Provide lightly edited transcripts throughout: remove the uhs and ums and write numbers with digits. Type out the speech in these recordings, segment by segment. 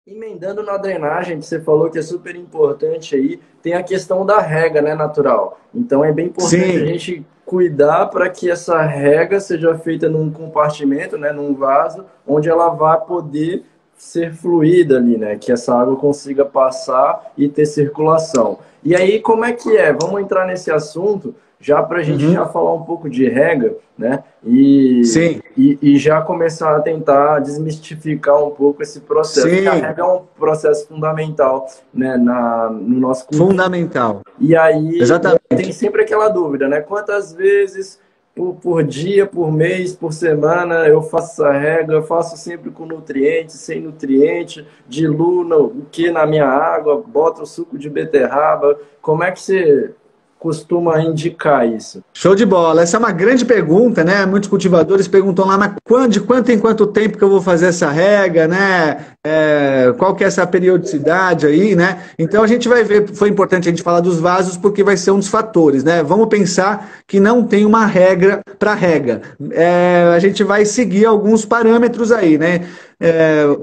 Emendando na drenagem, que você falou que é super importante aí, tem a questão da rega, né, natural. Então é bem importante a Sim, gente cuidar para que essa rega seja feita num compartimento, né, num vaso, onde ela vai poder ser fluida ali, né, que essa água consiga passar e ter circulação. E aí, como é que é? Vamos entrar nesse assunto, já para a gente já uhum, falar um pouco de rega, né? E sim, e já começar a tentar desmistificar um pouco esse processo, que a sim, regra é um processo fundamental, né, no nosso cultivo. fundamental. E aí tem Exatamente. sempre aquela dúvida, né? Quantas vezes por dia, por mês, por semana eu faço essa regra? Eu faço sempre com nutriente, sem nutriente, diluo o que na minha água, boto o suco de beterraba. Como é que você costuma indicar isso? Show de bola. Essa é uma grande pergunta, né? Muitos cultivadores perguntam lá, mas de quanto em quanto tempo que eu vou fazer essa rega, né? Qual que é essa periodicidade aí, né? Então a gente vai ver, foi importante a gente falar dos vasos porque vai ser um dos fatores, né? Vamos pensar que não tem uma regra para rega. A gente vai seguir alguns parâmetros aí, né?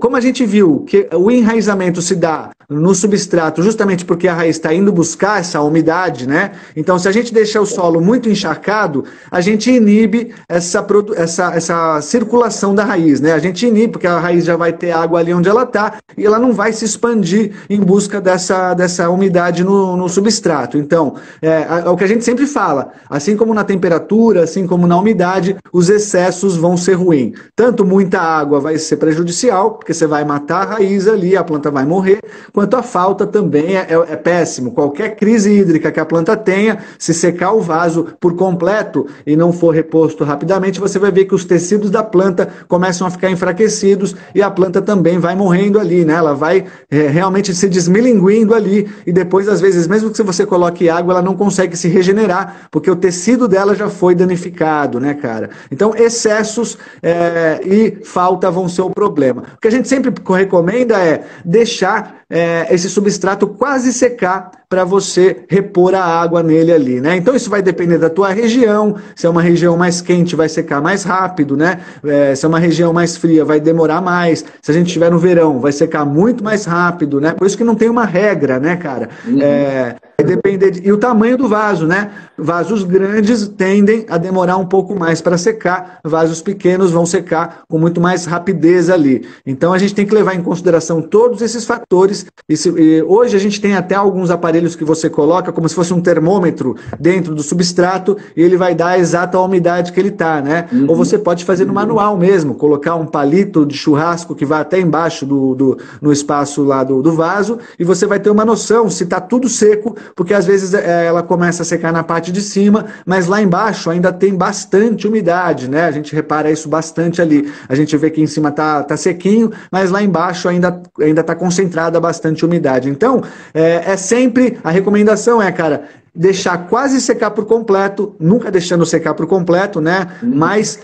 Como a gente viu que o enraizamento se dá no substrato justamente porque a raiz está indo buscar essa umidade, né? Então, se a gente deixar o solo muito encharcado, a gente inibe essa circulação da raiz, né? A gente inibe porque a raiz já vai ter água ali onde ela está e ela não vai se expandir em busca dessa umidade no substrato. Então, é o que a gente sempre fala, assim como na temperatura, assim como na umidade, os excessos vão ser ruins. Tanto muita água vai ser prejudicial, porque você vai matar a raiz ali, a planta vai morrer, quanto a falta também é péssimo. Qualquer crise hídrica que a planta tenha, se secar o vaso por completo e não for reposto rapidamente, você vai ver que os tecidos da planta começam a ficar enfraquecidos e a planta também vai morrendo ali, né? Ela vai realmente se desmilinguindo ali e depois, às vezes, mesmo que você coloque água, ela não consegue se regenerar, porque o tecido dela já foi danificado, né, cara? Então, excessos e falta vão ser o problema. O que a gente sempre recomenda é deixar esse substrato quase secar para você repor a água nele ali, né? Então isso vai depender da tua região. Se é uma região mais quente, vai secar mais rápido, né? Se é uma região mais fria, vai demorar mais. Se a gente estiver no verão, vai secar muito mais rápido, né? Por isso que não tem uma regra, né, cara? Uhum. Vai depender e o tamanho do vaso, né? Vasos grandes tendem a demorar um pouco mais para secar, vasos pequenos vão secar com muito mais rapidez ali. Então a gente tem que levar em consideração todos esses fatores. E hoje a gente tem até alguns aparelhos que você coloca como se fosse um termômetro dentro do substrato e ele vai dar a exata umidade que ele está, né? Ou Uhum. você pode fazer no manual mesmo, colocar um palito de churrasco que vai até embaixo no espaço lá do vaso e você vai ter uma noção se está tudo seco, porque às vezes ela começa a secar na parte de cima, mas lá embaixo ainda tem bastante umidade, né? A gente repara isso bastante ali. A gente vê que em cima tá sequinho, mas lá embaixo ainda está concentrada bastante umidade. Então, sempre a recomendação cara, deixar quase secar por completo, nunca deixando secar por completo, né? Uhum. Mas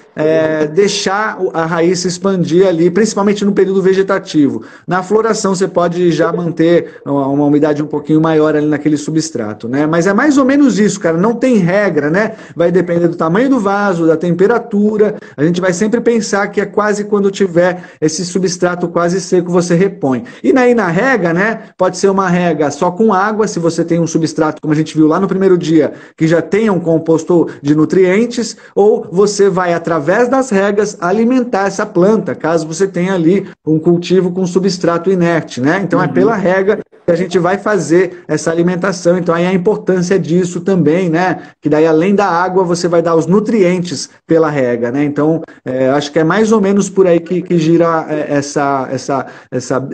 deixar a raiz se expandir ali, principalmente no período vegetativo. Na floração você pode já manter uma umidade um pouquinho maior ali naquele substrato, né? Mas é mais ou menos isso, cara. Não tem regra, né? Vai depender do tamanho do vaso, da temperatura. A gente vai sempre pensar que é quase quando tiver esse substrato quase seco você repõe. E aí na rega, né? Pode ser uma rega só com água, se você tem um substrato, como a gente viu lá no primeiro dia, que já tenha um composto de nutrientes, ou você vai, através das regas, alimentar essa planta, caso você tenha ali um cultivo com substrato inerte, né? Então é pela Uhum. rega que a gente vai fazer essa alimentação. Então aí a importância disso também, né? Que daí além da água você vai dar os nutrientes pela rega, né? Então acho que é mais ou menos por aí que gira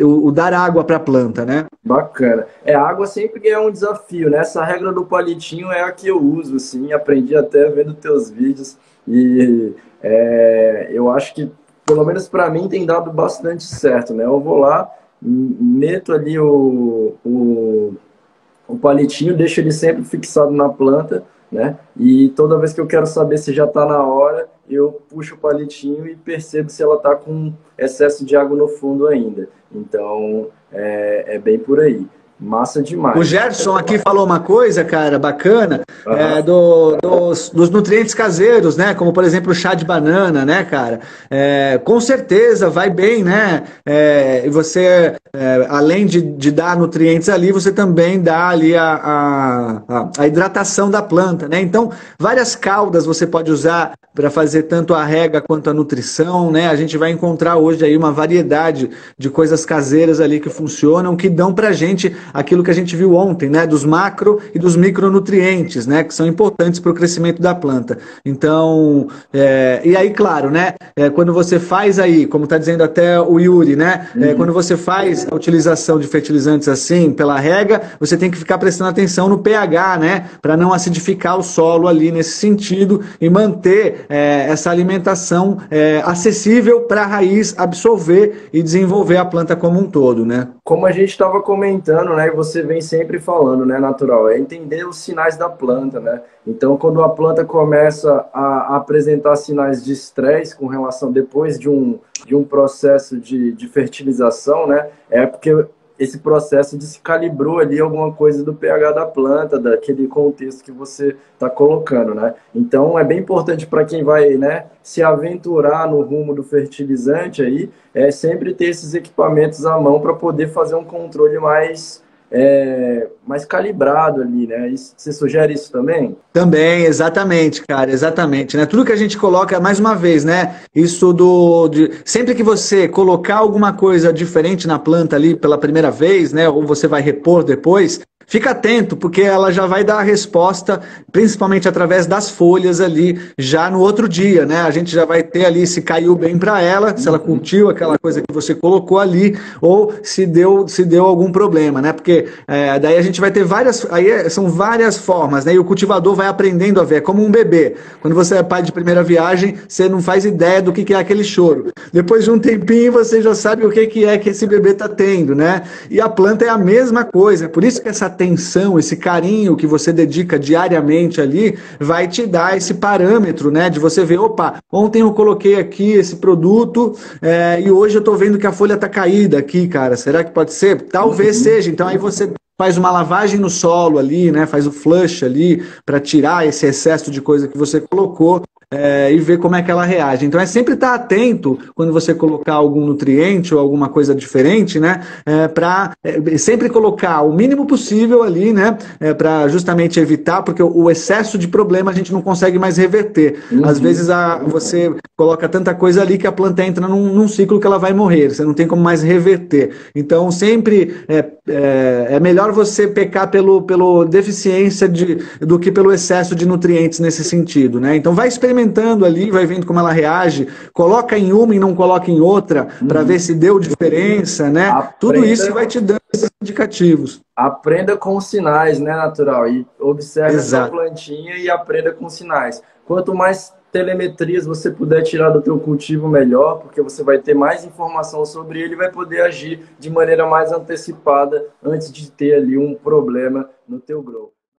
o dar água para a planta, né? Bacana. A água sempre é um desafio, né? Essa regra do palitinho é a que eu uso, assim, aprendi até vendo teus vídeos e eu acho que, pelo menos para mim, tem dado bastante certo, né? Eu vou lá, meto ali o palitinho, deixo ele sempre fixado na planta, né? E toda vez que eu quero saber se já está na hora, eu puxo o palitinho e percebo se ela está com excesso de água no fundo ainda. Então, é bem por aí. Massa O demais. Gerson aqui falou uma coisa, cara, bacana, Aham. dos nutrientes caseiros, né? Como, por exemplo, o chá de banana, né, cara? Com certeza vai bem, né? E você, além de dar nutrientes ali, você também dá ali a hidratação da planta, né? Então, várias caudas você pode usar para fazer tanto a rega quanto a nutrição, né? A gente vai encontrar hoje aí uma variedade de coisas caseiras ali que funcionam, que dão pra gente aquilo que a gente viu ontem, né? Dos macro e dos micronutrientes, né? Que são importantes para o crescimento da planta. Então, e aí, claro, né? Quando você faz aí, como está dizendo até o Yuri, né? Quando Uhum. você faz a utilização de fertilizantes assim, pela rega, você tem que ficar prestando atenção no pH, né? Para não acidificar o solo ali nesse sentido e manter essa alimentação acessível para a raiz absorver e desenvolver a planta como um todo, né? Como a gente estava comentando, né, e você vem sempre falando, né, natural, é entender os sinais da planta, né? Então, quando a planta começa a apresentar sinais de estresse com relação depois de um processo de fertilização, né, é porque esse processo descalibrou ali alguma coisa do pH da planta, daquele contexto que você está colocando, né? Então, é bem importante para quem vai, né, se aventurar no rumo do fertilizante aí, é sempre ter esses equipamentos à mão para poder fazer um controle mais calibrado ali, né? Você sugere isso também? Também, exatamente, cara, exatamente, né? Tudo que a gente coloca, mais uma vez, né? Sempre que você colocar alguma coisa diferente na planta ali pela primeira vez, né? Ou você vai repor depois, fica atento, porque ela já vai dar a resposta, principalmente através das folhas ali, já no outro dia, né? A gente já vai ter ali se caiu bem para ela, se ela Uhum. curtiu aquela coisa que você colocou ali, ou se deu algum problema, né? Porque daí a gente vai ter são várias formas, né? E o cultivador vai aprendendo a ver, é como um bebê. Quando você é pai de primeira viagem, você não faz ideia do que é aquele choro. Depois de um tempinho, você já sabe o que é que esse bebê está tendo, né? E a planta é a mesma coisa. Por isso que essa atenção, esse carinho que você dedica diariamente ali, vai te dar esse parâmetro, né? De você ver, opa, ontem eu coloquei aqui esse produto e hoje eu estou vendo que a folha está caída aqui, cara. Será que pode ser? Talvez Uhum. seja. Então aí você faz uma lavagem no solo ali, né? Faz o flush ali para tirar esse excesso de coisa que você colocou e ver como é que ela reage. Então é sempre estar atento quando você colocar algum nutriente ou alguma coisa diferente, né? Para sempre colocar o mínimo possível ali, né? Para justamente evitar, porque o excesso de problema a gente não consegue mais reverter. Às vezes Uhum. você coloca tanta coisa ali que a planta entra num ciclo que ela vai morrer. Você não tem como mais reverter. Então sempre é melhor você pecar pelo deficiência do que pelo excesso de nutrientes nesse sentido, né? Então vai experimentando ali, vai vendo como ela reage, coloca em uma e não coloca em outra, para ver Uhum. se deu diferença, né? Tudo isso Aprenda, vai te dando esses indicativos. aprenda com os sinais, né, natural? E observe a sua Exato. plantinha e aprenda com os sinais. Quanto mais telemetrias você puder tirar do teu cultivo, melhor, porque você vai ter mais informação sobre ele e vai poder agir de maneira mais antecipada antes de ter ali um problema no teu grow.